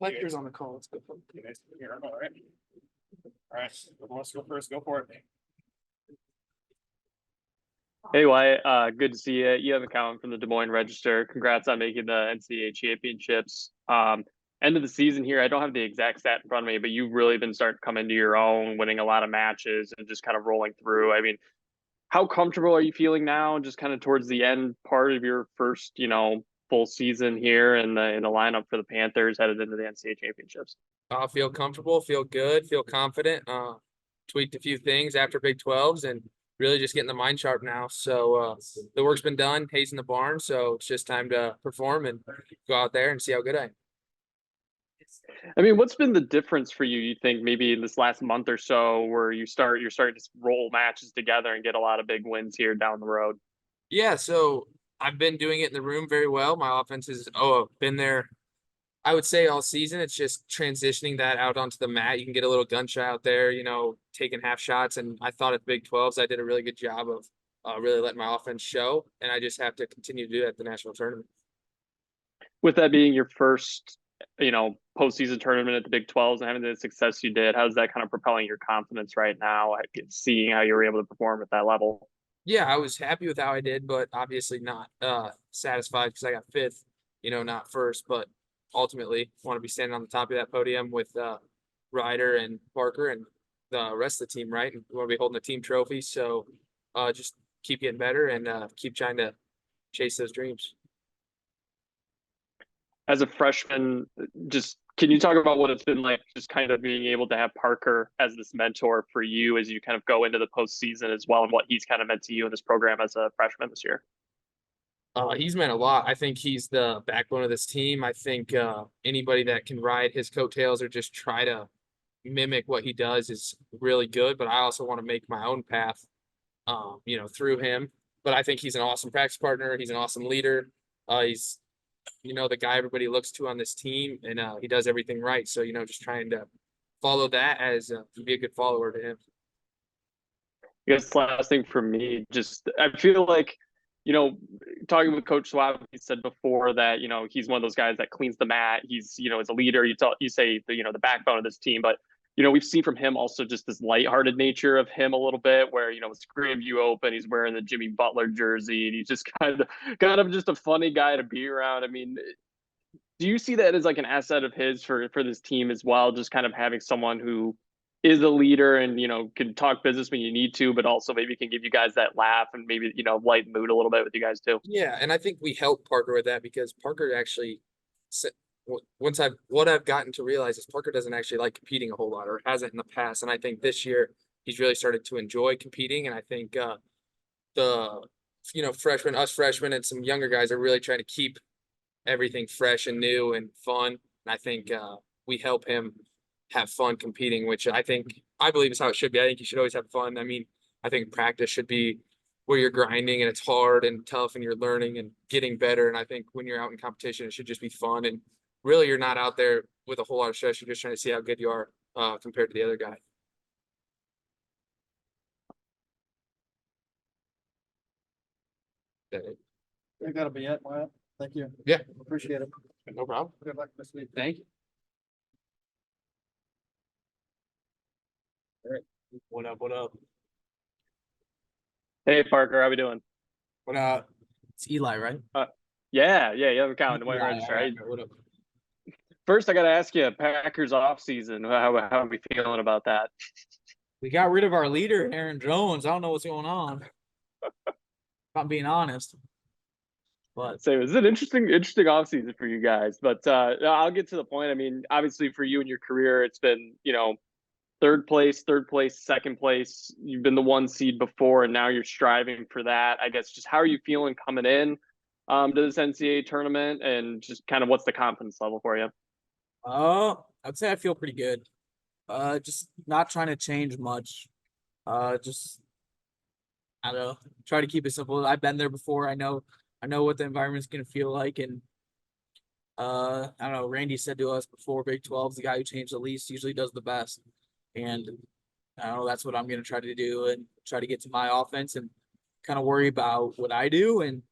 Lecter's on the call. Let's go for it. All right. All right. Who wants to go first? Go for it. Hey, Wyatt, good to see you. You have a comment from the Des Moines Register. Congrats on making the NCAA championships. End of the season here, I don't have the exact stat in front of me, but you've really been starting to come into your own, winning a lot of matches and just kind of rolling through. I mean, how comfortable are you feeling now, just kind of towards the end part of your first, full season here in the lineup for the Panthers headed into the NCAA championships? I feel comfortable, feel good, feel confident. Tweaked a few things after Big 12s and really just getting the mind sharp now. So the work's been done, hay's in the barn. So it's just time to perform and go out there and see how good I am. I mean, what's been the difference for you, you think, maybe in this last month or so where you're starting to roll matches together and get a lot of big wins here down the road? Yeah, so I've been doing it in the room very well. My offense has been there, I would say, all season. It's just transitioning that out onto the mat. You can get a little gun shy out there, taking half shots. And I thought at the Big 12s, I did a really good job of really letting my offense show. And I just have to continue to do that at the national tournament. With that being your first, postseason tournament at the Big 12s and having the success you did, how's that kind of propelling your confidence right now, seeing how you were able to perform at that level? Yeah, I was happy with how I did, but obviously not satisfied because I got fifth, not first. But ultimately, want to be standing on the top of that podium with Ryder and Parker and the rest of the team, right? And we want to be holding a team trophy. So just keep getting better and keep trying to chase those dreams. As a freshman, just can you talk about what it's been like just kind of being able to have Parker as this mentor for you as you kind of go into the postseason as well, and what he's kind of meant to you in this program as a freshman this year? He's meant a lot. I think he's the backbone of this team. I think anybody that can ride his coattails or just try to mimic what he does is really good. But I also want to make my own path, through him. But I think he's an awesome practice partner. He's an awesome leader. He's the guy everybody looks to on this team, and he does everything right. So, just trying to follow that as be a good follower to him. I guess last thing for me, just I feel like, talking with Coach Swab, he said before that, he's one of those guys that cleans the mat. He's, as a leader, you say the backbone of this team, but we've seen from him also just this lighthearted nature of him a little bit where, scream you open, he's wearing the Jimmy Butler jersey and he's just kind of just a funny guy to be around. I mean, do you see that as like an asset of his for this team as well? Just kind of having someone who is a leader and, can talk business when you need to, but also maybe can give you guys that laugh and maybe, lighten mood a little bit with you guys too. Yeah. And I think we help Parker with that because Parker actually what I've gotten to realize is Parker doesn't actually like competing a whole lot or hasn't in the past. And I think this year he's really started to enjoy competing. And I think freshmen and some younger guys are really trying to keep everything fresh and new and fun. And I think we help him have fun competing, which I believe is how it should be. I think you should always have fun. I mean, I think practice should be where you're grinding and it's hard and tough and you're learning and getting better. And I think when you're out in competition, it should just be fun. And really, you're not out there with a whole lot of stress. You're just trying to see how good you are compared to the other guy. I gotta be it. Well, thank you. Yeah. Appreciate it. No problem. Good luck this week. Thank you. All right. What up? What up? Hey, Parker, how we doing? What up? It's Eli, right? Yeah, you have a comment. Des Moines Register, right? What up? First, I got to ask you, Packers off season. How are we feeling about that? We got rid of our leader, Aaron Jones. I don't know what's going on. If I'm being honest. But So it was an interesting offseason for you guys. But I'll get to the point. I mean, obviously for you and your career, it's been, third place, second place. You've been the 1 seed before, and now you're striving for that. I guess just how are you feeling coming in to this NCAA tournament, and just kind of what's the confidence level for you? I'd say I feel pretty good. Just not trying to change much. Just I don't know. Try to keep it simple. I've been there before. I know what the environment's gonna feel like, and I don't know. Randy said to us before, Big 12's the guy who changed the least usually does the best, and I don't know. That's what I'm gonna try to do and try to get to my offense and kind of worry about what I do and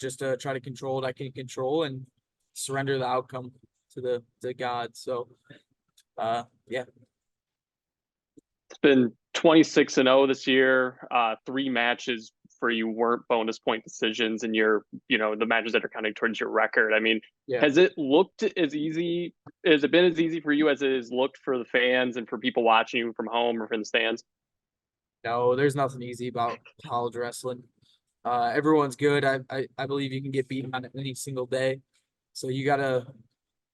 just try to control what I can control and surrender the outcome. to the gods. So, yeah. It's been 26-0 this year. 3 matches for you weren't bonus point decisions, and the matches that are counting towards your record. I mean, Yeah. has it looked as easy? Has it been as easy for you as it has looked for the fans and for people watching you from home or from the stands? No, there's nothing easy about college wrestling. Everyone's good. I believe you can get beaten on any single day. So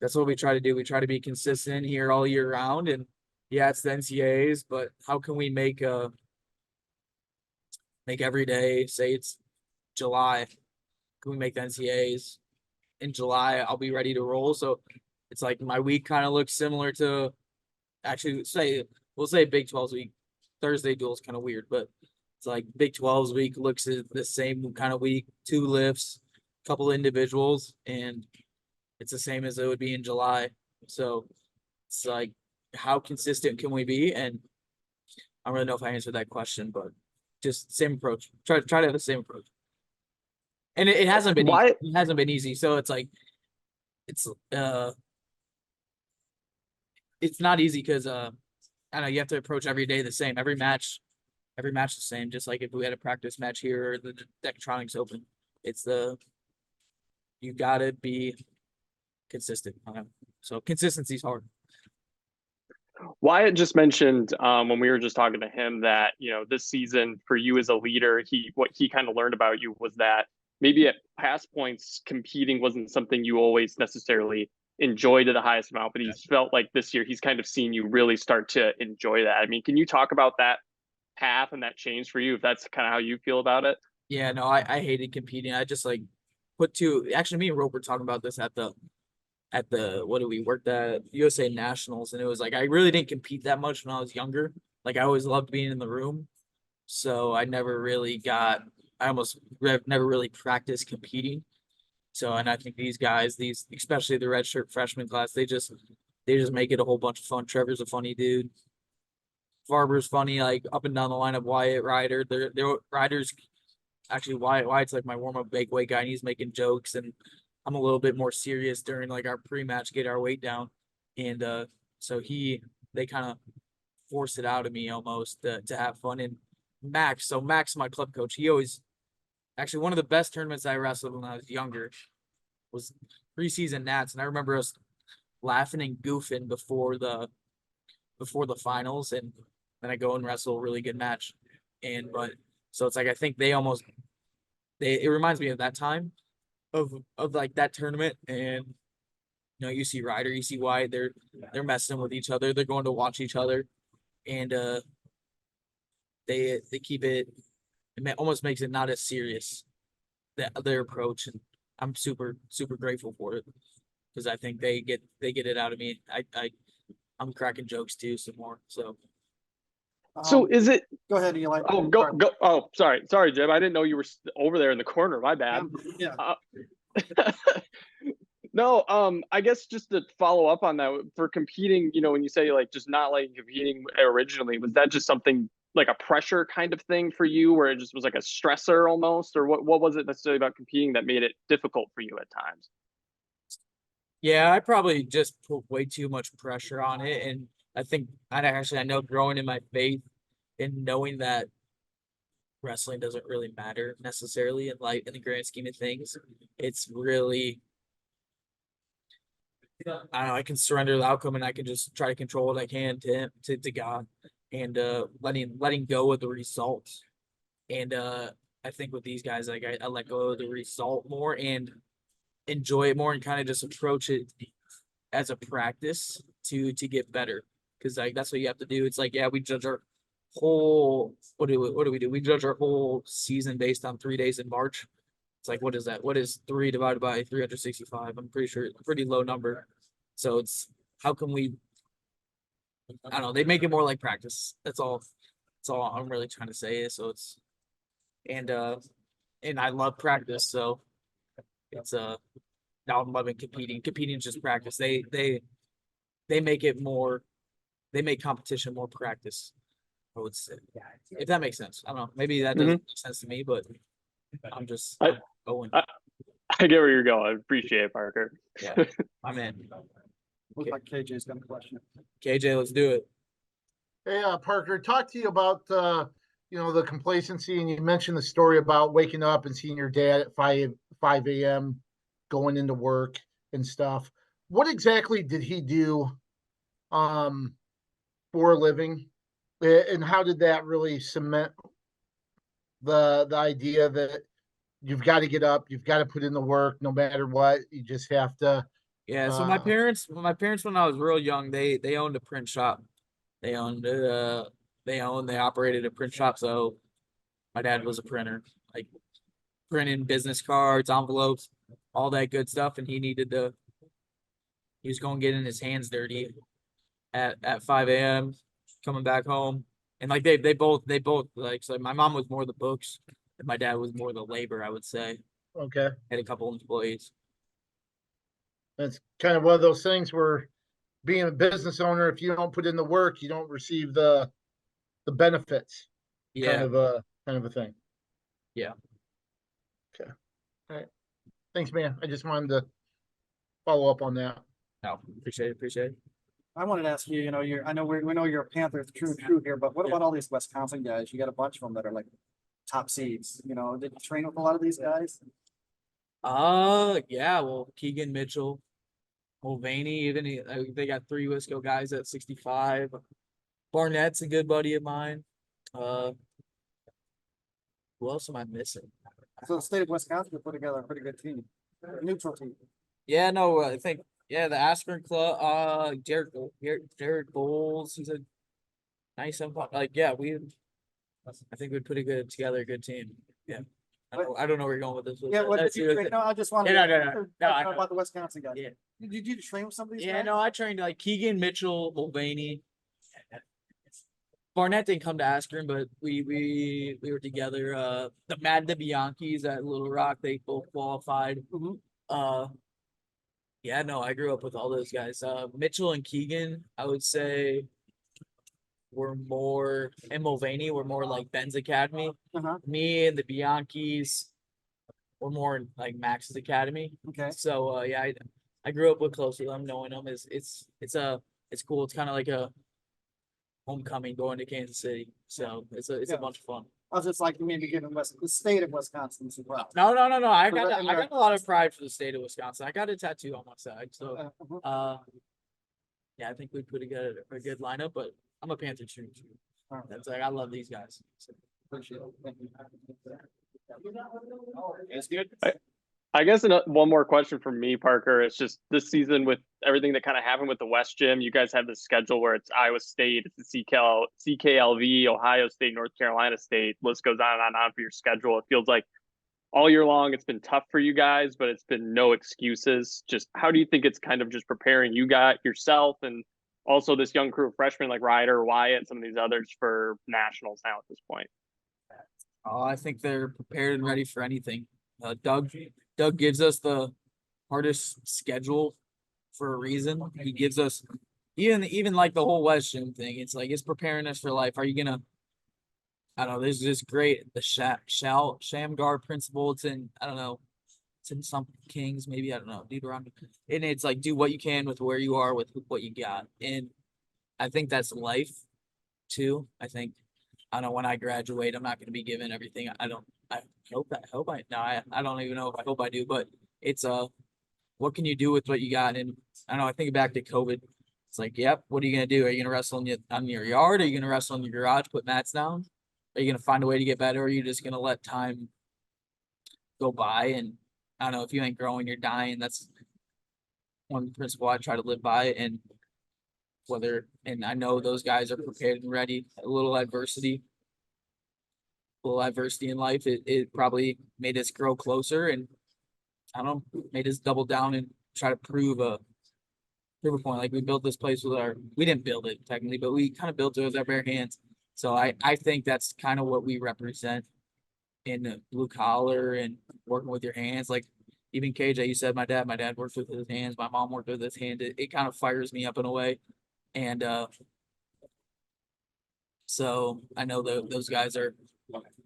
that's what we try to do. We try to be consistent here all year round. And yeah, it's the NCAAs, but how can we make every day, say it's July, can we make the NCAAs in July? I'll be ready to roll. So it's like my week kind of looks similar to actually we'll say Big 12's week. Thursday duel is kind of weird, but it's like Big 12's week looks at the same kind of week, 2 lifts, couple individuals, and it's the same as it would be in July. So it's like, how consistent can we be? And I don't really know if I answered that question, but just same approach. Try to have the same approach. And it hasn't been Why? easy. It hasn't been easy. So it's like it's not easy because I don't know, you have to approach every day the same, every match the same, just like if we had a practice match here or the Dectronics Open. You gotta be consistent. So consistency is hard. Wyatt just mentioned when we were just talking to him that this season for you as a leader, what he kind of learned about you was that maybe at past points competing wasn't something you always necessarily enjoy to the highest amount, but he's felt like this year he's kind of seen you really start to enjoy that. I mean, can you talk about that path and that change for you, if that's kind of how you feel about it? Yeah, no, I hated competing. I just like actually me and Rope were talking about this at the what do we worked at USA Nationals, and it was like I really didn't compete that much when I was younger. Like I always loved being in the room, so I never really never really practiced competing. So, and I think these guys, especially the redshirt freshman class, they just make it a whole bunch of fun. Trevor's a funny dude. Farber's funny, like up and down the line of Wyatt Ryder. They're Ryder's actually Wyatt's like my warm up bake weight guy, and he's making jokes, and I'm a little bit more serious during like our pre-match, get our weight down. And so they kind of force it out of me almost to have fun. And Max, my club coach, he always actually one of the best tournaments I wrestled when I was younger was preseason Nats. And I remember us laughing and goofing before the finals, and then I go and wrestle a really good match. So it's like I think it reminds me of that time of like that tournament. And you see Ryder, you see Wyatt, they're messing with each other, they're going to watch each other, and they keep it almost makes it not as serious, their approach. And I'm super grateful for it because I think they get it out of me. I'm cracking jokes too some more. So is it? Go ahead, Eli. Oh, go. Oh, sorry, Jim. I didn't know you were over there in the corner. My bad. Yeah. No, I guess just to follow up on that, for competing, when you say like just not like competing originally, was that just something like a pressure kind of thing for you, where it just was like a stressor almost, or what was it necessarily about competing that made it difficult for you at times? Yeah, I probably just put way too much pressure on it. And I think I know growing in my faith and knowing that wrestling doesn't really matter necessarily in the grand scheme of things. It's really, I don't know, I can surrender the outcome and I can just try to control what I can to God, and letting go of the results. And I think with these guys, like I let go of the result more and enjoy it more, and kind of just approach it as a practice to get better. Because like that's what you have to do. It's like, yeah, we judge our whole what do we do? We judge our whole season based on 3 days in March. It's like, what is that? What is 3 divided by 365? I'm pretty sure it's a pretty low number. So it's how can we, I don't know, they make it more like practice. That's all I'm really trying to say. So it's and I love practice. So it's now I'm loving competing. Competing is just practice. They make it more, they make competition more practice, I would say. If that makes sense. I don't know. Maybe that doesn't make sense to me, but I'm going. I get where you're going. I appreciate it, Parker. Yeah, I'm in. Looks like KJ's got a question. KJ, let's do it. Hey, Parker, talk to you about, the complacency, and you mentioned the story about waking up and seeing your dad at 5 a.m. going into work and stuff. What exactly did he do for a living? And how did that really cement the idea that you've got to get up, you've got to put in the work no matter what, you just have to. Yeah, so my parents when I was real young, they owned a print shop. They operated a print shop, so my dad was a printer, like printing business cards, envelopes, all that good stuff, and he was going getting his hands dirty at 5 a.m. coming back home. And like they both like, so my mom was more the books and my dad was more the labor, I would say. Okay. Had a couple employees. It's kind of one of those things where being a business owner, if you don't put in the work, you don't receive the benefits. Yeah. Kind of a thing. Yeah. Okay. All right. Thanks, man. I just wanted to follow up on that. No, appreciate it. I wanted to ask you, I know we know you're a Panthers true here, but what about all these Wisconsin guys? You got a bunch of them that are like top seeds, did you train with a lot of these guys? Yeah, well, Keegan Mitchell, Mulvaney, they got 3 Wisco guys at 65. Barnett's a good buddy of mine. Who else am I missing? So the state of Wisconsin would put together a pretty good team, a neutral team. Yeah, no, I think the Aspirin Club, Jared Bowles, he's a nice like, yeah, I think we'd put together a good team. Yeah. I don't know where you're going with this. Yeah, what did you train? No, I just wanted Yeah, to no, know about the Wisconsin guys. Yeah. Did you train with some of these Yeah, guys? no, I trained like Keegan Mitchell, Mulvaney. Barnett didn't come to Askren, but we were together. The Mad DeBianchis at Little Rock, they both qualified. Yeah, no, I grew up with all those guys. Mitchell and Keegan, I would say, were more, and Mulvaney were more like Ben's Academy. Me and the Bianchis were more like Max's Academy. Okay. So yeah, I grew up with close with them, knowing them. It's cool. It's kind of like a homecoming going to Kansas City. So it's a bunch of fun. I was just like maybe giving the state of Wisconsin as well. No. I got a lot of pride for the state of Wisconsin. I got a tattoo on my side. So yeah, I think we put together a good lineup, but I'm a Panther true. That's like, I love these guys. So. Appreciate it. Thank you. That's good. I guess one more question from me, Parker. It's just this season with everything that kind of happened with the West Gym. You guys have this schedule where it's Iowa State, it's the CKLV, Ohio State, North Carolina State. List goes on and on for your schedule. It feels like all year long it's been tough for you guys, but it's been no excuses. Just how do you think it's kind of just preparing you got yourself and also this young crew of freshmen like Ryder, Wyatt, some of these others for nationals now at this point? I think they're prepared and ready for anything. Doug gives us the hardest schedule for a reason. He gives us even like the whole West Gym thing. It's like, it's preparing us for life. Are you gonna? I don't know. There's this great Shamgar principle. It's in, I don't know. It's in some Kings, maybe, I don't know. Deuteronomy, and it's like, do what you can with where you are with what you got. And I think that's life too. I don't know, when I graduate, I'm not going to be given everything. I don't even know if I hope I do, but it's what can you do with what you got? And I don't know, I think back to COVID. It's like, yep, what are you gonna do? Are you gonna wrestle on your yard? Are you gonna wrestle in your garage, put mats down? Are you gonna find a way to get better? Or are you just gonna let time go by? And I don't know, if you ain't growing, you're dying. That's one principle I try to live by. And I know those guys are prepared and ready. A little adversity in life, it probably made us grow closer, and I don't know, made us double down and try to prove a point. Like, we built this place we didn't build it technically, but we kind of built it with our bare hands. So I think that's kind of what we represent in the blue collar and working with your hands. Like, even KJ, you said my dad worked with his hands, my mom worked with his hand. It kind of fires me up in a way. And so I know those guys are,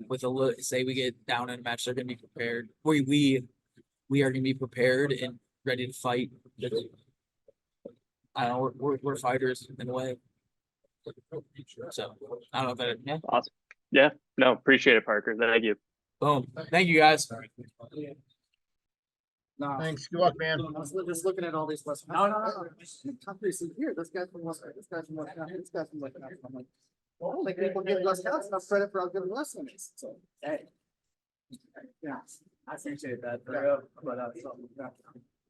with a look, say we get down in a match, they're gonna be prepared. We are gonna be prepared and ready to fight. I don't know, we're fighters in a way. So I don't know if that, yeah, Awesome. Yeah, no, appreciate it, Parker. Thank you. boom. Thank you guys. No. Thanks. Good luck, man. I was just looking at all these West. No. Countries here, this guy's from West, this guy's from West, this guy's from West. I'm like, well, like people give Wisconsin enough credit for how good Wisconsin is. So, hey. Yeah, I appreciate that. But, yeah.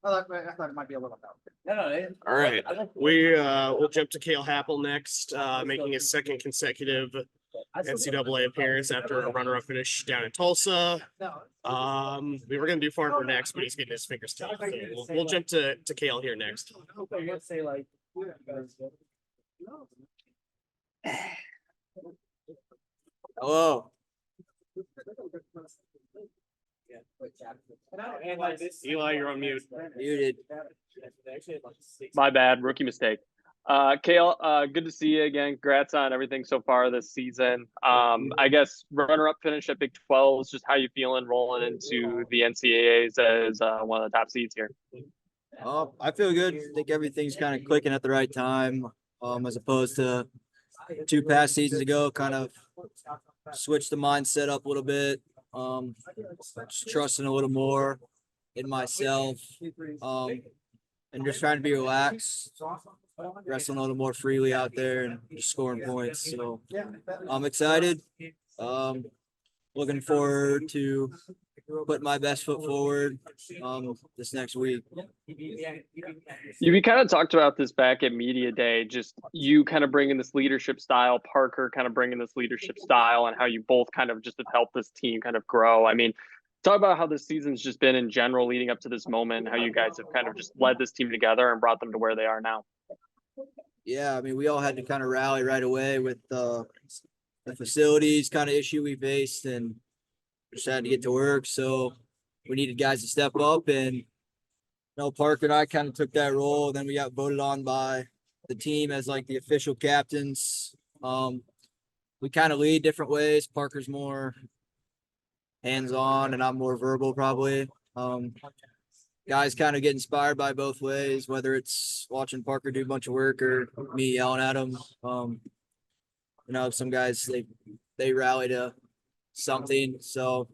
I thought it might be a little better. All right, we'll jump to Cale Happel next, making his second consecutive NCAA appearance after a runner-up finish down in Tulsa. We were gonna do Farmer next, but he's getting his fingers tight. So we'll jump to Cale here next. Let's say like. Hello. Eli, you're on mute. Muted. My bad, rookie mistake. Cale, good to see you again. Congrats on everything so far this season. I guess runner-up finish at Big 12 is just how you feeling rolling into the NCAAs as one of the top seeds here. I feel good. I think everything's kind of clicking at the right time. As opposed to 2 past seasons ago, kind of switched the mindset up a little bit. Just trusting a little more in myself. And just trying to be relaxed, wrestling a little more freely out there and just scoring points. So I'm excited. Looking forward to putting my best foot forward this next week. You kind of talked about this back at Media Day, just you kind of bringing this leadership style, Parker kind of bringing this leadership style, and how you both kind of just have helped this team kind of grow. I mean, talk about how this season's just been in general leading up to this moment, and how you guys have kind of just led this team together and brought them to where they are now. Yeah, I mean, we all had to kind of rally right away with the facilities kind of issue we faced, and just had to get to work. So we needed guys to step up, and Parker and I kind of took that role. Then we got voted on by the team as like the official captains. We kind of lead different ways. Parker's more hands-on and I'm more verbal probably. Guys kind of get inspired by both ways, whether it's watching Parker do a bunch of work or me yelling at him. Some guys, they rally to something. So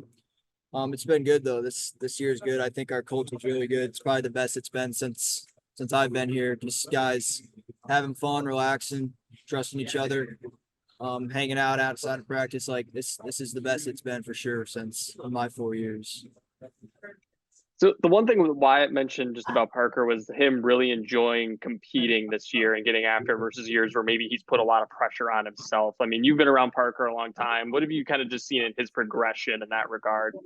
it's been good though. This year is good. I think our culture is really good. It's probably the best it's been since I've been here. Just guys having fun, relaxing, trusting each other, hanging out outside of practice. Like this is the best it's been for sure since my 4 years. So the one thing Wyatt mentioned just about Parker was him really enjoying competing this year and getting after versus years where maybe he's put a lot of pressure on himself. I mean, you've been around Parker a long time. What have you kind of just seen in his progression in that regard?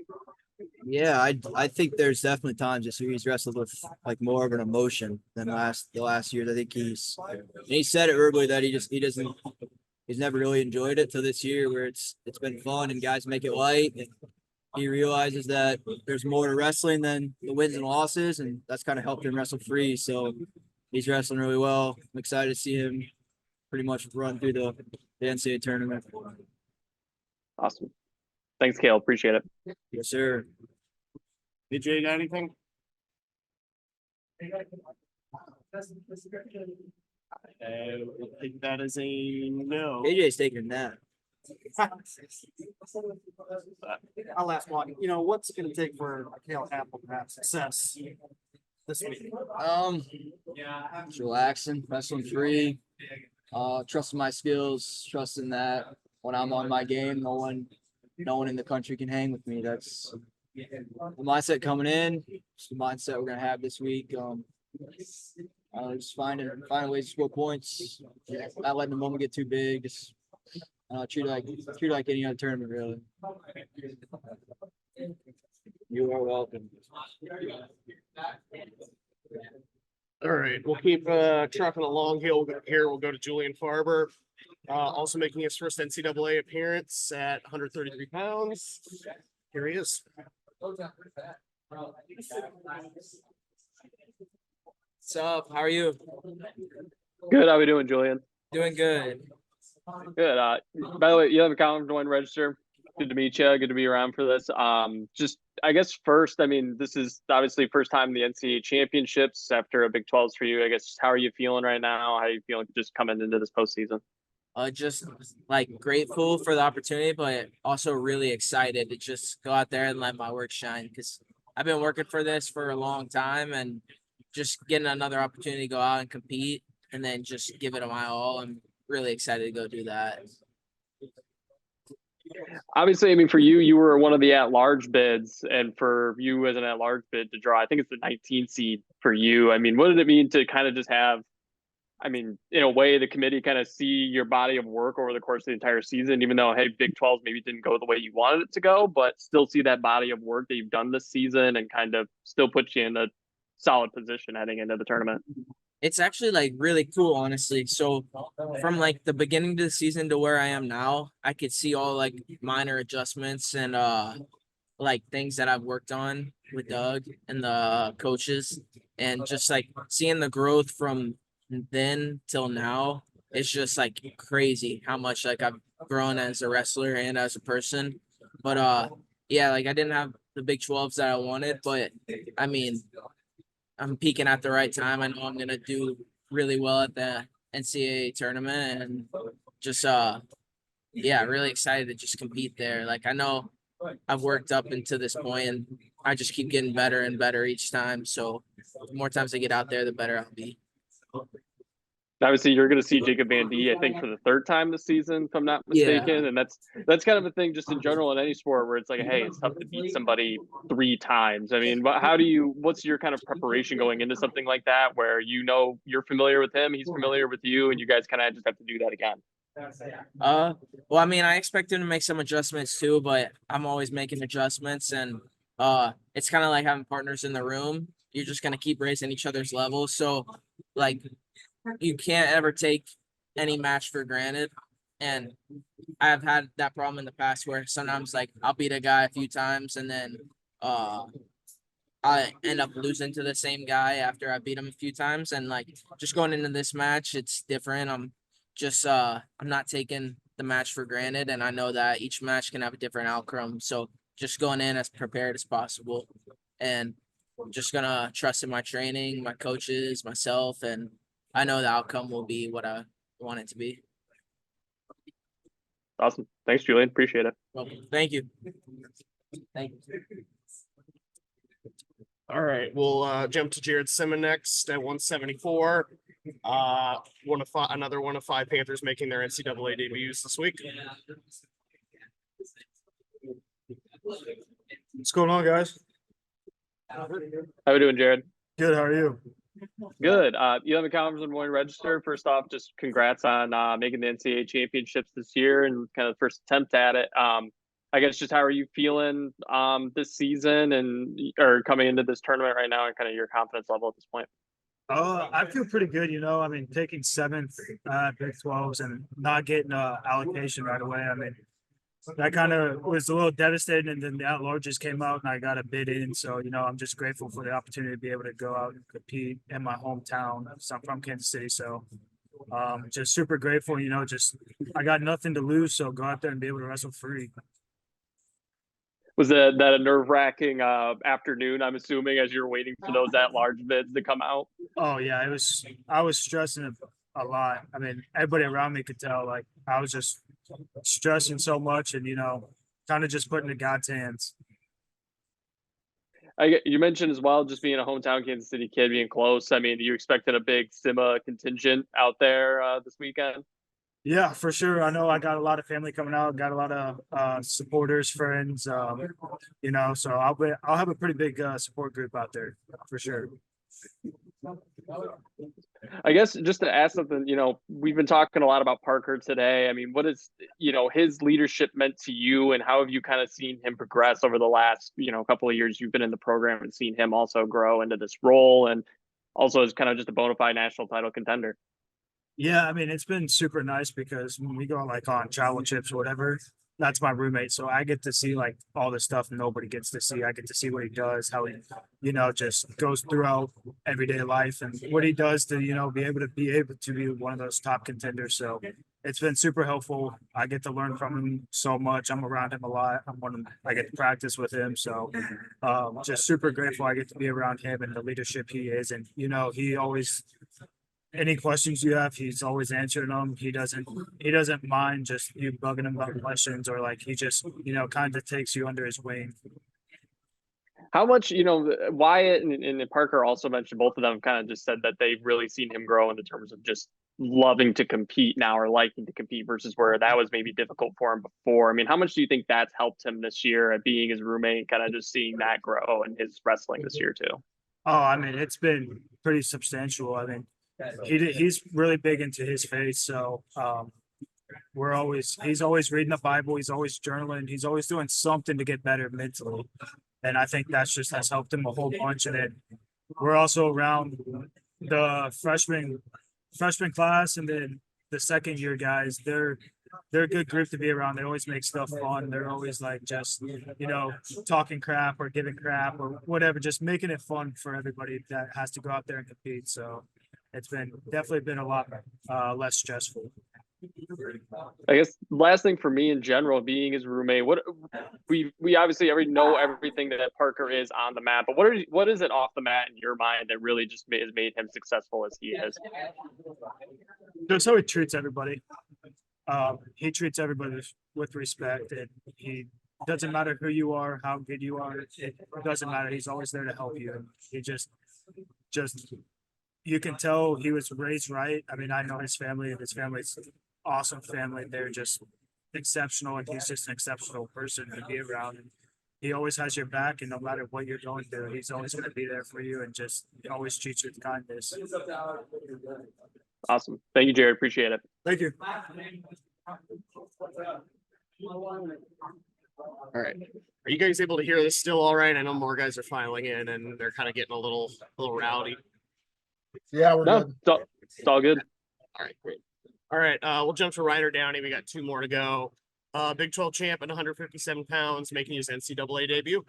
Yeah, I think there's definitely times this year he's wrestled with like more of an emotion than the last years. I think he said it verbally that he's never really enjoyed it till this year where it's been fun and guys make it light. And he realizes that there's more to wrestling than the wins and losses, and that's kind of helped him wrestle free. So he's wrestling really well. I'm excited to see him pretty much run through the NCAA tournament. Awesome. Thanks, Cale. Appreciate it. Yes, sir. DJ, you got anything? I think that is a no. AJ's taking a nap. I'll ask one, what's it gonna take for Cale Happel to have success this week? Just relaxing, wrestling free, trusting my skills, trusting that when I'm on my game, no one in the country can hang with me. That's the mindset coming in. It's the mindset we're gonna have this week. Just finding ways to score points, not letting the moment get too big. Just treat it like any other tournament, really. You are welcome. All right, we'll keep trucking along here. We'll go to Julian Farber, also making his first NCAA appearance at 133 pounds. Here he is. What's up? How are you? Good. How we doing, Julian? Doing good. Good. By the way, you have a comment to register. Good to meet you. Good to be around for this. Just I guess first, I mean, this is obviously first time in the NCAA championships after a Big 12s for you. I guess how are you feeling right now? How are you feeling just coming into this postseason? Just like grateful for the opportunity, but also really excited to just go out there and let my work shine because I've been working for this for a long time and just getting another opportunity to go out and compete and then just give it my all. I'm really excited to go do that. Obviously, I mean, for you, you were one of the at-large bids, and for you as an at-large bid to draw, I think it's the 19th seed for you. I mean, what did it mean to kind of just have, I mean, in a way, the committee kind of see your body of work over the course of the entire season, even though, hey, Big 12 maybe didn't go the way you wanted it to go, but still see that body of work that you've done this season and kind of still put you in a solid position heading into the tournament? It's actually like really cool, honestly. So from like the beginning of the season to where I am now, I could see all like minor adjustments and like things that I've worked on with Doug and the coaches and just like seeing the growth from then till now. It's just like crazy how much like I've grown as a wrestler and as a person. But yeah, like I didn't have the Big 12s that I wanted, but I mean I'm peaking at the right time. I know I'm gonna do really well at the NCAA tournament and just yeah, really excited to just compete there. Like I know I've worked up into this point and I just keep getting better and better each time. So the more times I get out there, the better I'll be. Obviously, you're going to see Jacob Van D, I think, for the third time this season, if I'm not mistaken. And that's kind of a thing just in general in any sport where it's like, hey, it's tough to beat somebody 3 times. I mean, what's your kind of preparation going into something like that where you know you're familiar with him, he's familiar with you, and you guys kind of just have to do that again? Well, I mean, I expect him to make some adjustments too, but I'm always making adjustments and it's kind of like having partners in the room. You're just gonna keep raising each other's levels. So like you can't ever take any match for granted. And I've had that problem in the past where sometimes like I'll beat a guy a few times and then I end up losing to the same guy after I beat him a few times. And like just going into this match, it's different. I'm not taking the match for granted and I know that each match can have a different outcome. So just going in as prepared as possible and just gonna trust in my training, my coaches, myself, and I know the outcome will be what I want it to be. Awesome. Thanks, Julian. Appreciate it. Well, thank you. Thank you. All right, we'll jump to Jared Simmon next at 174. Another one of 5 Panthers making their NCAA debuts this week. What's going on, guys? How are we doing, Jared? Good. How are you? Good. 11 Conference and one register. First off, just congrats on making the NCAA championships this year and kind of the first attempt at it. I guess just how are you feeling this season or coming into this tournament right now and kind of your confidence level at this point? I feel pretty good. I mean, taking 7th Big 12s and not getting allocation right away. I mean, that kind of was a little devastating. And then the at-larges came out and I got a bid in. So, I'm just grateful for the opportunity to be able to go out and compete in my hometown. So I'm from Kansas City. So just super grateful, I got nothing to lose. So go out there and be able to wrestle free. Was that a nerve-wracking afternoon, I'm assuming, as you're waiting for those at-large bids to come out? Oh, yeah. I was stressing a lot. I mean, everybody around me could tell, like, I was just stressing so much and, kind of just putting it in God's hands. You mentioned as well, just being a hometown Kansas City kid, being close. I mean, you expected a big SIMA contingent out there this weekend? Yeah, for sure. I know I got a lot of family coming out, got a lot of supporters, friends, so I'll have a pretty big support group out there for sure. I guess just to ask something, we've been talking a lot about Parker today. I mean, what is, his leadership meant to you and how have you kind of seen him progress over the last, couple of years you've been in the program and seen him also grow into this role and also as kind of just a bona fide national title contender? Yeah, I mean, it's been super nice because when we go like on travel trips or whatever, that's my roommate. So I get to see like all the stuff nobody gets to see. I get to see what he does, how he, just goes throughout everyday life and what he does to, be able to be one of those top contenders. So it's been super helpful. I get to learn from him so much. I'm around him a lot. I get to practice with him. So just super grateful I get to be around him and the leadership he is. And, you know, he always, any questions you have, he's always answering them. He doesn't mind just you bugging him about questions, or like he just, you know, kind of takes you under his wing. How much, Wyatt and Parker also mentioned, both of them kind of just said that they've really seen him grow in the terms of just loving to compete now, or liking to compete, versus where that was maybe difficult for him before. I mean, how much do you think that's helped him this year at being his roommate, kind of just seeing that grow in his wrestling this year too? Oh, I mean, it's been pretty substantial. I mean, he's really big into his faith. So he's always reading the Bible. He's always journaling. He's always doing something to get better mentally. And I think that's just has helped him a whole bunch. And then we're also around the freshman class, and then the second year guys. They're a good group to be around. They always make stuff fun. They're always like just, you know, talking crap or giving crap or whatever, just making it fun for everybody that has to go out there and compete. So it's definitely been a lot less stressful. I guess last thing for me in general, being his roommate, what we obviously already know everything that Parker is on the mat, but what is it off the mat in your mind that really just has made him successful as he is? Just how he treats everybody. He treats everybody with respect, and he doesn't matter who you are, how good you are. It doesn't matter. He's always there to help you. He just you can tell he was raised right. I mean, I know his family, and his family's awesome family. They're just exceptional, and he's just an exceptional person to be around. And he always has your back, and no matter what you're going through, he's always going to be there for you, and just always treats you with kindness. Awesome. Thank you, Jared. Appreciate it. Thank you. All right. Are you guys able to hear this still all right? I know more guys are filing in and they're kind of getting a little rowdy. Yeah, we're No, good. it's all good. All right, great. All right, we'll jump to Ryder Downey. We got 2 more to go. Big 12 champ at 157 pounds, making his NCAA debut.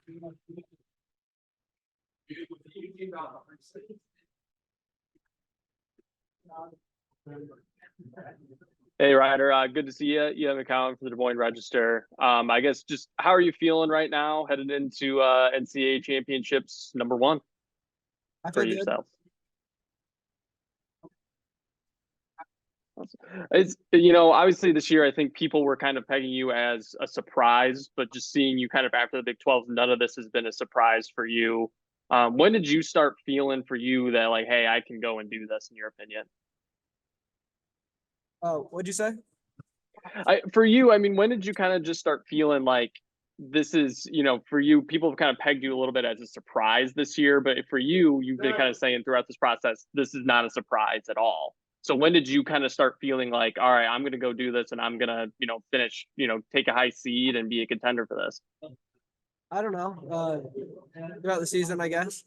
Hey, Ryder. Good to see you. You have an account for the Des Moines Register. I guess just how are you feeling right now headed into NCAA championships #1 I for feel good. yourself? It's, obviously this year, I think people were kind of pegging you as a surprise, but just seeing you kind of after the Big 12, none of this has been a surprise for you. When did you start feeling for you that like, hey, I can go and do this, in your opinion? What'd you say? For you, I mean, when did you kind of just start feeling like this is, for you, people have kind of pegged you a little bit as a surprise this year, but for you, you've been kind of saying throughout this process, this is not a surprise at all. So when did you kind of start feeling like, all right, I'm going to go do this and I'm going to, finish, take a high seed and be a contender for this? I don't know. Throughout the season, I guess.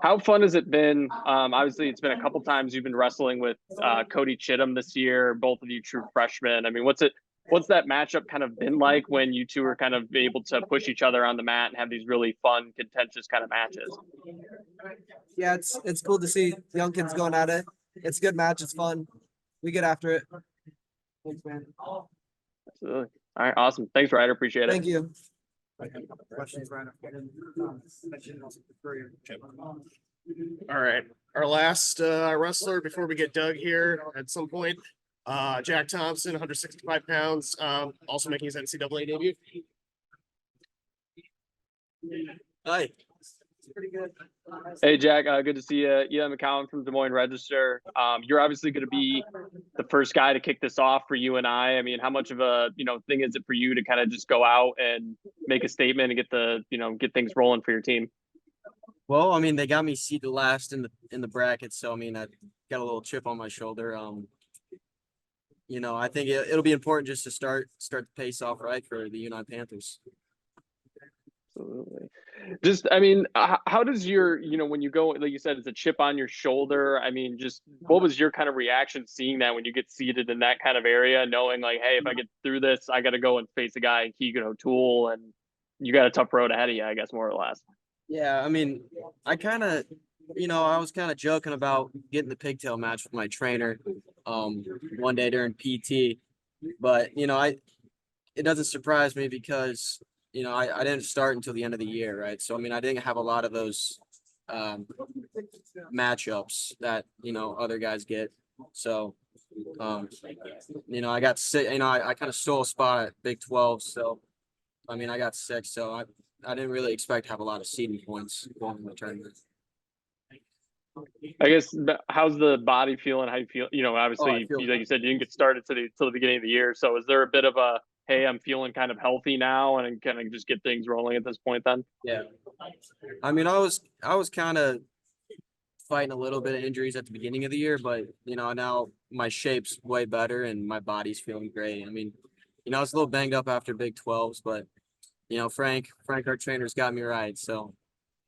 How fun has it been? Obviously, it's been a couple times you've been wrestling with Cody Chittum this year, both of you true freshmen. I mean, what's that matchup kind of been like when you two are kind of able to push each other on the mat and have these really fun, contentious kind of matches? Yeah, it's cool to see young kids going at it. It's a good match. It's fun. We get after it. Thanks, man. Absolutely. All right, awesome. Thanks, Ryder. Appreciate it. Thank you. Questions, Ryan? All right. Our last wrestler before we get Doug here at some point. Jack Thompson, 165 pounds, also making his NCAA debut. Hi. Pretty good. Hey, Jack. Good to see you. I'm McCowan from Des Moines Register. You're obviously going to be the first guy to kick this off for UNI. I mean, how much of a thing is it for you to kind of just go out and make a statement and get things rolling for your team? Well, I mean, they got me seated last in the bracket, so I mean, I got a little chip on my shoulder. I think it'll be important just to start the pace off right for the UNI Panthers. Absolutely. Just, I mean, how does your, when you go, like you said, it's a chip on your shoulder. I mean, just what was your kind of reaction seeing that when you get seated in that kind of area, knowing like, hey, if I get through this, I got to go and face a guy in Keegan O'Toole, and you got a tough road ahead of you, I guess, more or less. Yeah, I mean, I was kind of joking about getting the pigtail match with my trainer one day during PT, but it doesn't surprise me because I didn't start until the end of the year, right? So I mean, I didn't have a lot of those matchups that other guys get. So I got sick. I kind of stole a spot at Big 12, so I mean, I got sick, so I didn't really expect to have a lot of seeding points going in the tournament. I guess how's the body feeling? How you feel? Obviously, I feel- like you said, you didn't get started till the beginning of the year. So is there a bit of a, hey, I'm feeling kind of healthy now, and kind of just get things rolling at this point? Then Yeah. I mean, I was kind of fighting a little bit of injuries at the beginning of the year, but now my shape's way better and my body's feeling great. I mean, I was a little banged up after Big 12s, but Frank, our trainer's got me right, so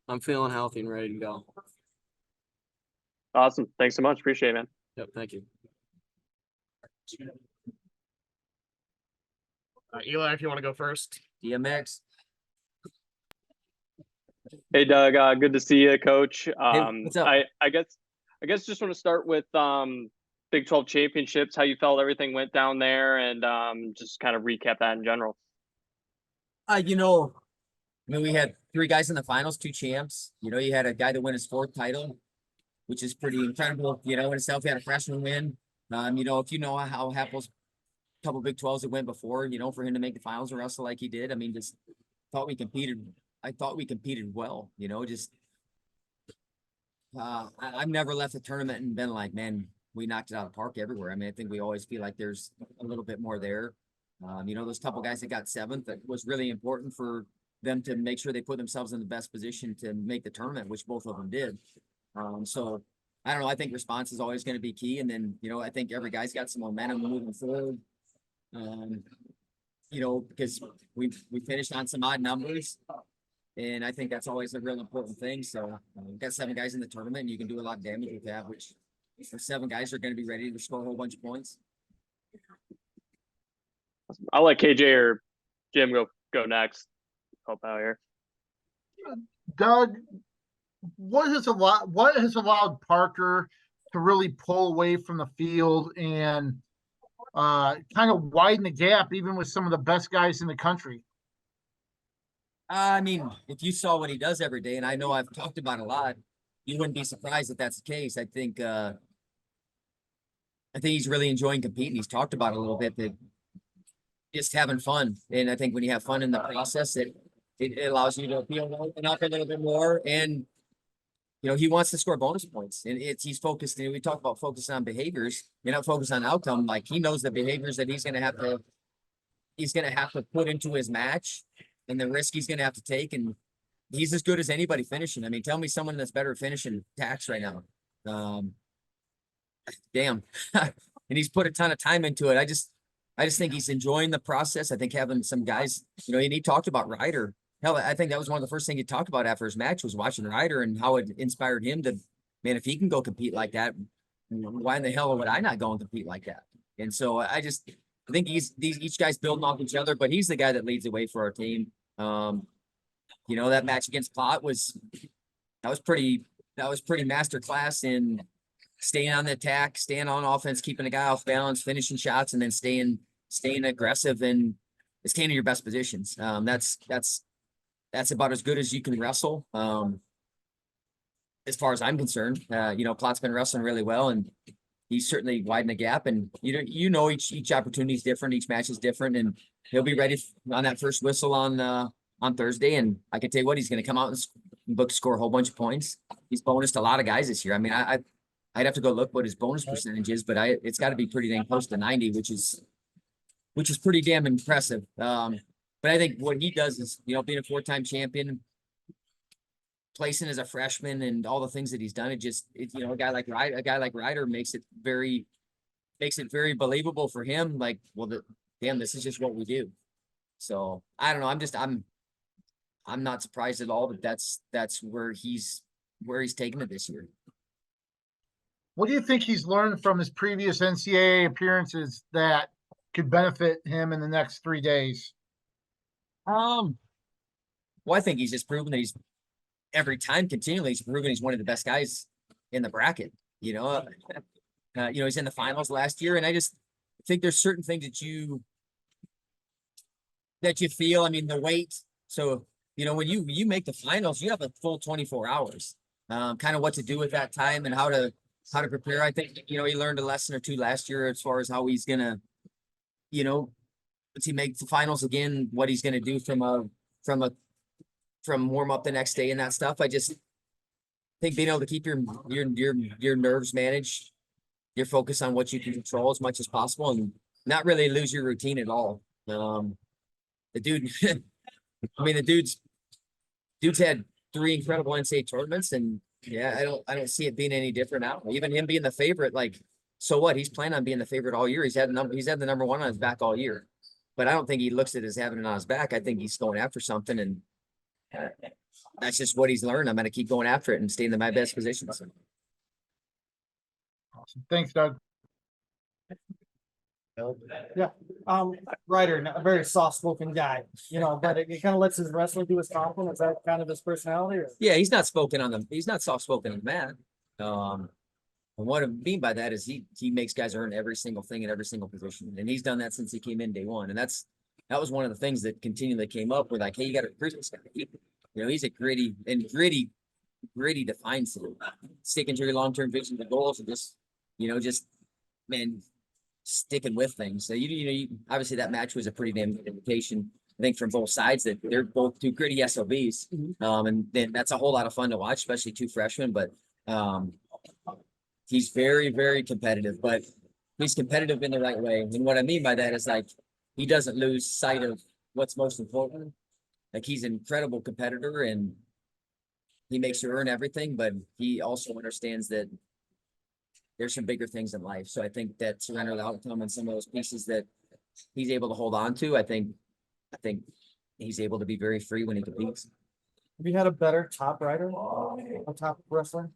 I'm feeling healthy and ready to go. awesome. Thanks so much. Appreciate it, man. Yep, thank you. Eli, if you want to go first. DMX. Hey, Doug. Good to see you, Coach. what's up? I guess just want to start with Big 12 championships. How you felt everything went down there, and just kind of recap that in general. I mean, we had 3 guys in the finals, 2 champs. You had a guy that won his 4th title, which is pretty incredible. In itself, he had a freshman win. If you know how Happel's couple Big 12s that went before, for him to make the finals and wrestle like he did, I mean, just thought we competed. I thought we competed well. I've never left the tournament and been like, man, we knocked it out of the park everywhere. I mean, I think we always feel like there's a little bit more there. Those couple guys that got 7th, that was really important for them to make sure they put themselves in the best position to make the tournament, which both of them did. So I don't know. I think response is always going to be key. And then, I think every guy's got some momentum moving forward. Because we finished on some odd numbers. And I think that's always a real important thing. So we've got 7 guys in the tournament, and you can do a lot of damage with that, which 7 guys are going to be ready to score a whole bunch of points. I'll let KJ or Jim go next. Help out here. Doug, what has allowed Parker to really pull away from the field and kind of widen the gap, even with some of the best guys in the country? I mean, if you saw what he does every day, and I know I've talked about it a lot, you wouldn't be surprised if that's the case. I think he's really enjoying competing. He's talked about it a little bit, that just having fun. And I think when you have fun in the process, it allows you to feel open up a little bit more. And he wants to score bonus points, and he's focused. We talk about focusing on behaviors. You're not focused on outcome. Like, he knows the behaviors that he's going to have to put into his match, and the risk he's going to have to take. And he's as good as anybody finishing. I mean, tell me someone that's better at finishing tax right now. Damn. And he's put a ton of time into it. I just think he's enjoying the process. I think having some guys, and he talked about Ryder. Hell, I think that was one of the first things he talked about after his match, was watching Ryder and how it inspired him to, man, if he can go compete like that, why in the hell would I not go and compete like that? And so I think each guy's building off each other, but he's the guy that leads the way for our team. That match against Plott was pretty masterclass in staying on the attack, staying on offense, keeping the guy off balance, finishing shots, and then staying aggressive and staying in your best positions. That's about as good as you can wrestle. As far as I'm concerned, Plott's been wrestling really well, and he's certainly widened the gap. And each opportunity is different, each match is different, and he'll be ready on that first whistle on Thursday. And I can tell you what, he's going to come out and score a whole bunch of points. He's bonused a lot of guys this year. I mean, I'd have to go look what his bonus percentage is, but it's got to be pretty dang close to 90, which is pretty damn impressive. But I think what he does is, being a 4-time champion, placing as a freshman, and all the things that he's done, a guy like Ryder makes it very believable for him. Like, well, this is just what we do. So I don't know. I'm not surprised at all that that's where he's taking it this year. What do you think he's learned from his previous NCAA appearances that could benefit him in the next 3 days? Well, I think he's just proven that every time continually he's proven he's one of the best guys in the bracket, you know. He's in the finals last year, and I just think there's certain things that you feel. I mean, the weight. So, when you make the finals, you have a full 24 hours, kind of what to do with that time and how to prepare. I think, he learned a lesson or two last year as far as how he's gonna, once he makes the finals again, what he's gonna do from warm up the next day and that stuff. I just think being able to keep your nerves managed, your focus on what you can control as much as possible, and not really lose your routine at all. The dude, the dude's had 3 incredible NCAA tournaments, and yeah, I don't see it being any different now. Even him being the favorite, like, so what? He's planning on being the favorite all year. He's had the number 1 on his back all year, but I don't think he looks at it as having it on his back. I think he's going after something, and that's just what he's learned. I'm going to keep going after it and stay in my best positions. Awesome. Thanks, Doug. Ryder, a very soft-spoken guy, but it kind of lets his wrestling do his talking. Is that kind of his personality? Or? Yeah, he's not soft spoken on the mat. And what I mean by that is he makes guys earn every single thing in every single position, and he's done that since he came in day one. And that was one of the things that continually came up. We're like, hey, you got to recruit this guy. He's a gritty defines it. Sticking to your long-term vision and goals, and just sticking with things. So obviously that match was a pretty damn good indication, I think, from both sides that they're both 2 gritty SOBs. And then that's a whole lot of fun to watch, especially 2 freshmen. But he's very, very competitive, but he's competitive in the right way. And what I mean by that is, like, he doesn't lose sight of what's most important. Like, he's an incredible competitor, and he makes you earn everything, but he also understands that there's some bigger things in life. So I think that surrender the outcome and some of those pieces that he's able to hold on to, I think he's able to be very free when he competes. Have you had a better top rider, a top wrestler?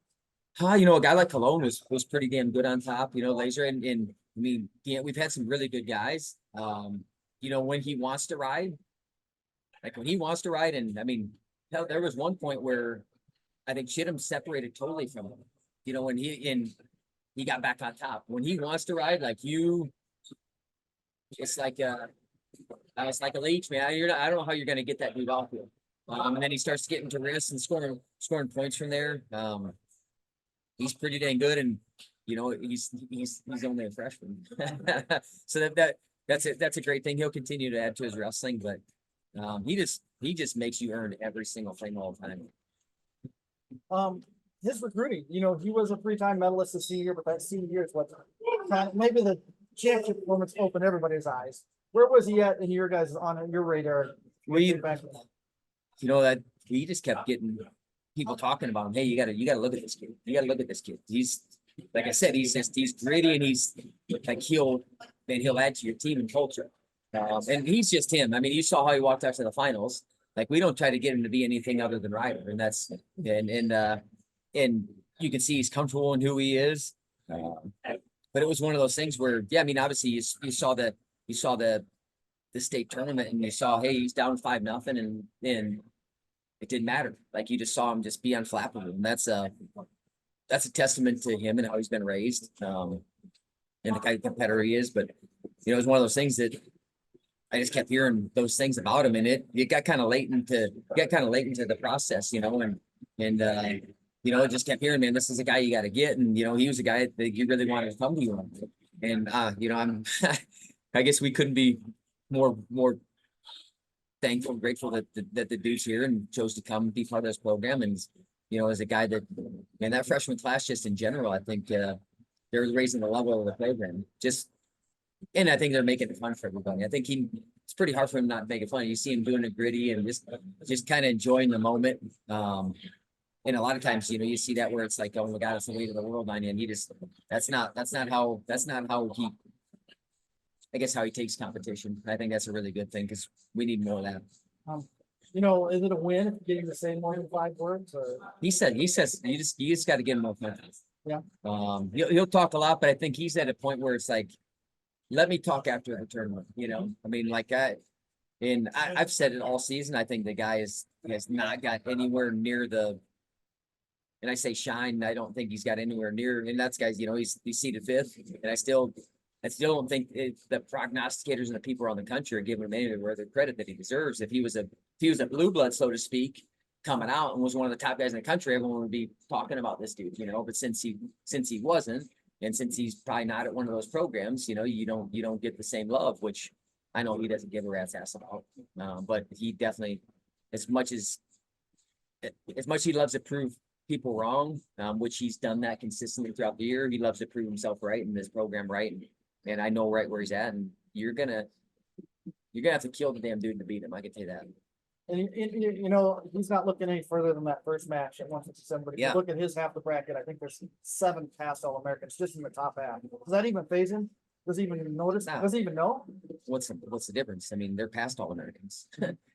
A guy like Cologne was pretty damn good on top, Laser. And I mean, yeah, we've had some really good guys. When he wants to ride, and I mean, hell, there was one point where I think Chittum separated totally from him. When he got back on top. When he wants to ride, it's like a leech, man. I don't know how you're gonna get that dude off here. And then he starts getting to wrists and scoring points from there. He's pretty dang good, and he's only a freshman. So that's a great thing. He'll continue to add to his wrestling, but he just makes you earn every single thing all the time. His recruiting, he was a 3-time medalist this senior, but that senior year is what maybe the championship performance opened everybody's eyes. Where was he at in your guys on your radar? That we just kept getting people talking about him. Hey, you gotta look at this kid. You gotta look at this kid. He's, like I said, he's gritty, and he's like he'll add to your team and culture. And he's just him. I mean, you saw how he walked out to the finals. Like, we don't try to get him to be anything other than Ryder, and you can see he's comfortable in who he is. But it was one of those things where, yeah, I mean, obviously you saw the state tournament, and you saw, hey, he's down 5-0, and it didn't matter. Like, you just saw him just be unflappable, and that's a testament to him and how he's been raised, and the kind of competitor he is. But it was one of those things that I just kept hearing those things about him, and it got kind of late into the process, and I just kept hearing, man, this is a guy you got to get. And, he was a guy that you really wanted to come to you. And, I guess we couldn't be more thankful and grateful that the dude's here and chose to come be part of this program. And, as a guy that freshman class, just in general, I think they're raising the level of the program. And I think they're making it fun for everybody. I think it's pretty hard for him not to make it fun. You see him doing it gritty and just kind of enjoying the moment. And a lot of times, you see that where it's like, oh my God, it's the weight of the world on you. And that's not how he takes competition. I think that's a really good thing, because we need more of that. Is it a win getting the same more than 5 words? Or? He says you just got to give him more confidence. Yeah. He'll talk a lot, but I think he's at a point where it's like, let me talk after the tournament. I mean, I've said it all season. I think the guy has not got anywhere near the and I say shine, I don't think he's got anywhere near, and that's guys, you know, he's seated fifth, and I still don't think the prognosticators and the people around the country are giving him anywhere the credit that he deserves. If he was a blue blood, so to speak, coming out and was one of the top guys in the country, everyone would be talking about this dude, you know. But since he wasn't, and since he's probably not at one of those programs, you know, you don't get the same love, which I know he doesn't give a rat's ass about. But he definitely, as much as he loves to prove people wrong, which he's done that consistently throughout the year, he loves to prove himself right and this program right. And I know right where he's at, and you're gonna have to kill the damn dude to beat him. I can tell you that. And you know, he's not looking any further than that first match at 157. But if Yeah. you look at his half the bracket, I think there's 7 past All-Americans just in the top half. Does that even phase him? Does he even notice? No. Does he even know? What's the difference? I mean, they're past All-Americans.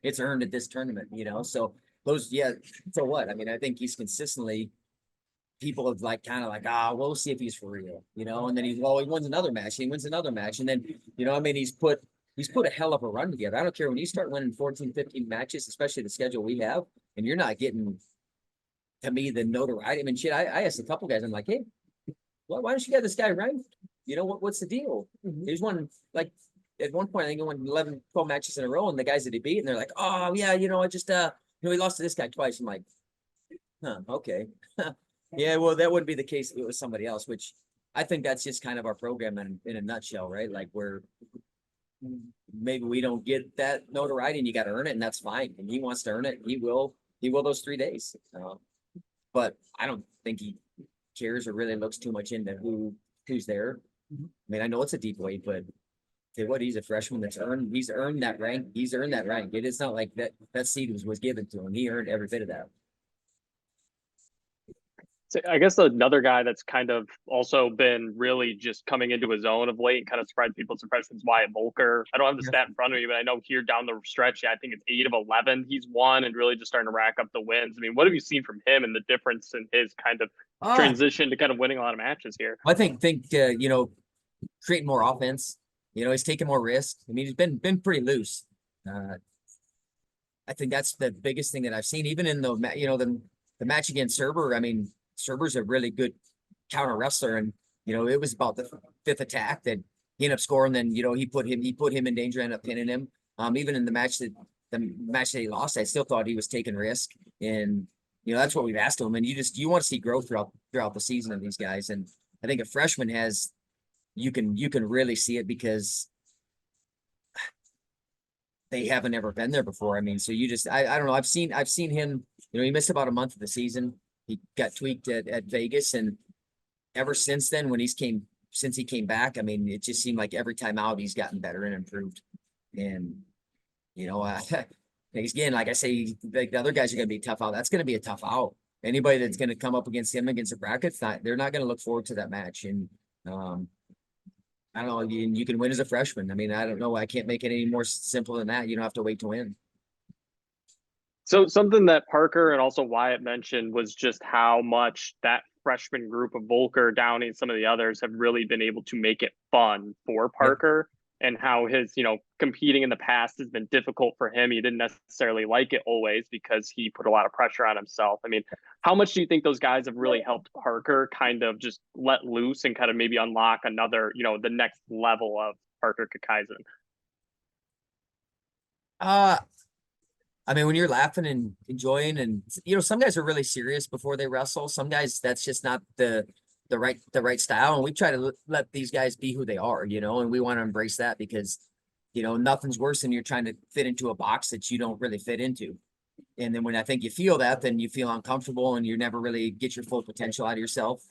It's earned at this tournament, you know. So so what? I mean, I think he's consistently, people have like kind of like, we'll see if he's for real, you know. And then he wins another match, and he wins another match, and then, you know, I mean, he's put a hell of a run together. I don't care when you start winning 14, 15 matches, especially the schedule we have, and you're not getting, to me, the notoriety. I mean, shit, I asked a couple guys, I'm like, hey, why don't you get this guy ranked? You know, what's the deal? He's won, like, at one point, I think he won 11, 12 matches in a row, and the guys that he beat, and they're like, oh, yeah, you know, I just, you know, he lost to this guy twice. I'm like, okay. Yeah, well, that wouldn't be the case if it was somebody else, which I think that's just kind of our program in a nutshell, right? Like, where maybe we don't get that notoriety, and you got to earn it, and that's fine. And he wants to earn it. He will those 3 days. But I don't think he cares or really looks too much into who's there. I mean, I know it's a deep weight, but say what, he's a freshman he's earned that rank. He's earned that rank. It is not like that seed was given to him. He earned every bit of that. So I guess another guy that's kind of also been really just coming into his own of late and kind of surprised people, is Wyatt Volker. I don't have the stat in front of me, but I know here down the stretch, I think it's 8 of 11 he's won, and really just starting to rack up the wins. I mean, what have you seen from him and the difference in his kind of transition to kind of winning a lot of matches here? I think you know, creating more offense. You know, he's taking more risk. I mean, he's been pretty loose. I think that's the biggest thing that I've seen, even in the match against Serber. I mean, Serber's a really good counter wrestler, and you know, it was about the 5th attack that he ended up scoring. Then, you know, he put him in danger, ended up pinning him. Even in the match that he lost, I still thought he was taking risk, and you know, that's what we've asked him. And you want to see growth throughout the season of these guys, and I think a freshman has, you can really see it because they haven't ever been there before. I mean, so I don't know. I've seen him, you know, he missed about a month of the season. He got tweaked at Vegas, and ever since then, since he came back, I mean, it just seemed like every time out he's gotten better and improved. And you know, again, like I say, like the other guys are going to be tough out. That's going to be a tough out. Anybody that's going to come up against him against the brackets, they're not going to look forward to that match. And I don't know. You can win as a freshman. I mean, I don't know. I can't make it any more simple than that. You don't have to wait to win. So something that Parker and also Wyatt mentioned was just how much that freshman group of Volker, Downey, and some of the others have really been able to make it fun for Parker, and how his, you know, competing in the past has been difficult for him. He didn't necessarily like it always because he put a lot of pressure on himself. I mean, how much do you think those guys have really helped Parker kind of just let loose and kind of maybe unlock another, you know, the next level of Parker Kakaisen? I mean, when you're laughing and enjoying, and you know, some guys are really serious before they wrestle. Some guys, that's just not the right style. And we try to let these guys be who they are, you know, and we want to embrace that because, you know, nothing's worse than you're trying to fit into a box that you don't really fit into. And then when I think you feel that, then you feel uncomfortable and you never really get your full potential out of yourself.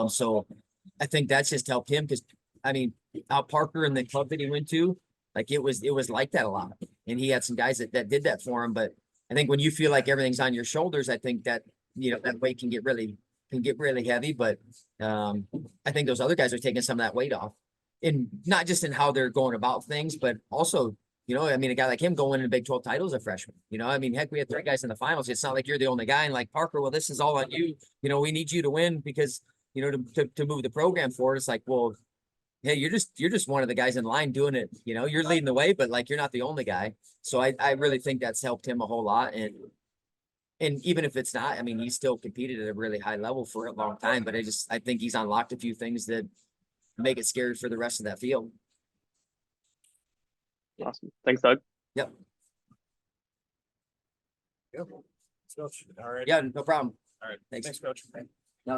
So I think that's just helped him because, I mean, out Parker and the club that he went to, like it was like that a lot. And he had some guys that did that for him. But I think when you feel like everything's on your shoulders, I think that, you know, that weight can get really heavy. But I think those other guys are taking some of that weight off, and not just in how they're going about things, but also, you know, I mean, a guy like him going in Big 12 titles as a freshman, you know, I mean, heck, we had 3 guys in the finals. It's not like you're the only guy. And like Parker, well, this is all on you. You know, we need you to win because, you know, to move the program forward. It's like, well, hey, you're just one of the guys in line doing it. You know, you're leading the way, but like, you're not the only guy. So I really think that's helped him a whole lot. And And even if it's not, I mean, he still competed at a really high level for a long time, but I think he's unlocked a few things that make it scary for the rest of that field. Awesome. Thanks, Doug. Yep. All right. Yeah, no problem. All right. Thanks. Thanks, coach.